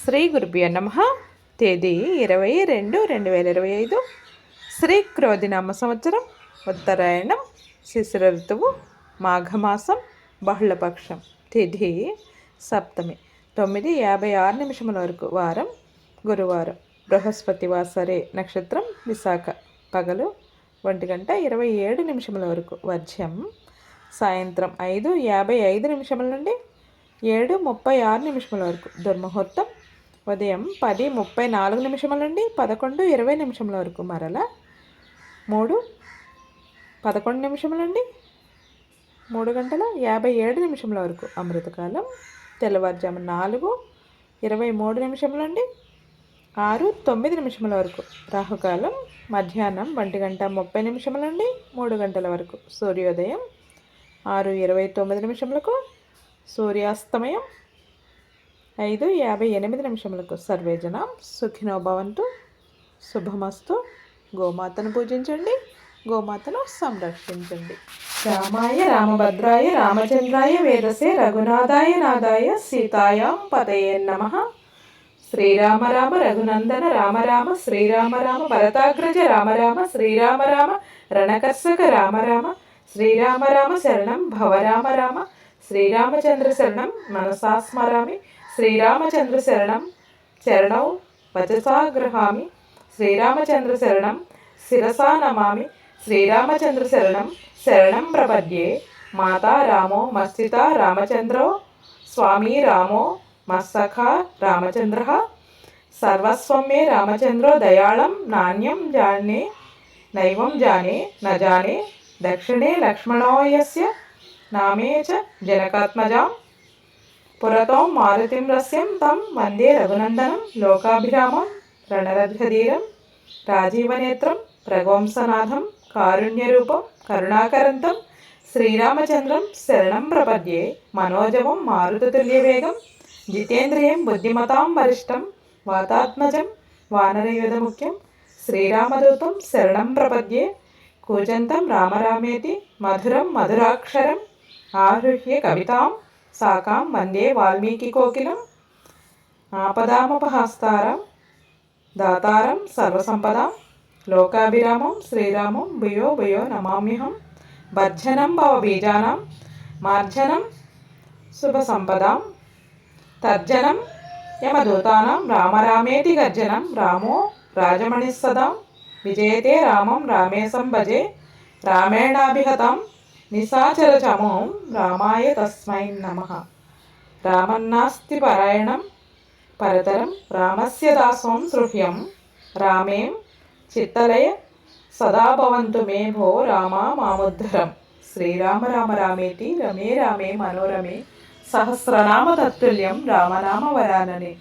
శ్రీ గురుభ్యో నమః. తేదీ 20/2/2025. శ్రీ క్రోధినామ సంవత్సరం, ఉత్తరాయణం, శిశిర ఋతువు, మాఘమాసం, బహుళపక్షం. తిథి సప్తమి, 9:56 వరకు. వారం గురువారం. బృహస్పతివాసరే. నక్షత్రం విశాఖ. పగలు 1:27 వరకు. వర్జ్యం సాయంత్రం 5:55 నుండి 7:36 వరకు. దుర్ముహూర్తం ఉదయం 10:34 నుండి 11:20 వరకు. మరల 3:11 నుండి 3:57 వరకు. అమృతకాలం తెల్లవారుజాము 4:23 నుండి 6:09 వరకు. రాహుకాలం మధ్యాహ్నం 1:30 నుండి 3 వరకు. సూర్యోదయం 6:29 సూర్యాస్తమయం 5:58 సర్వేజనం సుఖినో భవంతు. శుభమస్తు. గోమాతను పూజించండి, గోమాతను సంరక్షించండి. రామాయ రామభద్రాయ రామచంద్రాయ వేదసే రఘునాథాయ నాదాయ సీతాయాం పతయే నమః. శ్రీరామ రామ రఘునందన రామ రామ శ్రీరామ రామ భరతాగ్రజ రామ రామ శ్రీరామ రామ రణకర్షక రామ రామ శ్రీరామ రామ శరణం భవ రామ రామ శ్రీరామచంద్ర శరణం మనసా స్మరామి శ్రీరామచంద్ర శరణం చరణౌ వచసా గృహామి శ్రీరామచంద్ర శరణం శిరసా నమామి శ్రీరామచంద్ర శరణం శరణం ప్రపద్యే. మాతా రామో మస్తితా రామచంద్రో స్వామి రామో మత్సఖా రామచంద్ర సర్వస్వం మే రామచంద్రో దయాళం నాణ్యం జానే నైవం జానే న జానే దక్షిణే లక్ష్మణో యస్య నామే చ జనకాత్మజాం పురతో మారుతిం రస్యం తం వందే రఘునందనం లోకాభిరామం రణరథధీరం రాజీవనేత్రం రఘువంశనాథం కారుణ్యరూపం కరుణాకరంతం శ్రీరామచంద్రం శరణం ప్రపద్యే. మనోజవం మారుతతుల్యవేగం జితేంద్రియం బుద్ధిమతాం వరిష్టం వాతాత్మజం వానరయూధముఖ్యం శ్రీరామదూతం శరణం ప్రపద్యే. కూజంతం రామరామేతి మధురం మధురాక్షరం ఆరుహ్య కవితాం సాకాం వందే వాల్మీకికోకిలం. ఆపదామపహస్తారం దాతారం సర్వసంపదాం లోకాభిరామం శ్రీరామం భూయో భూయో నమామ్యహం. భర్జనం భవబీజానాం మార్జనం శుభసంపదాం తర్జనం యమదూతానాం రామరామేతి గర్జనం రామో రాజమణిస్సదాం విజయతే రామం రామేశం భజే రామేణాభిహతం నిశాచరచమోం రామాయ తస్మై నమః. రామన్నాస్తి పరాయణం పరతరం రామస్య దాసోం సృహ్యం రామేం చిత్తలయ సదా భవంతు మే భో రామా మాముద్ధరం. శ్రీరామ రామ రామేతి రమే రామే మనోరమే సహస్రనామ తత్తుల్యం రామనామ వరాననే.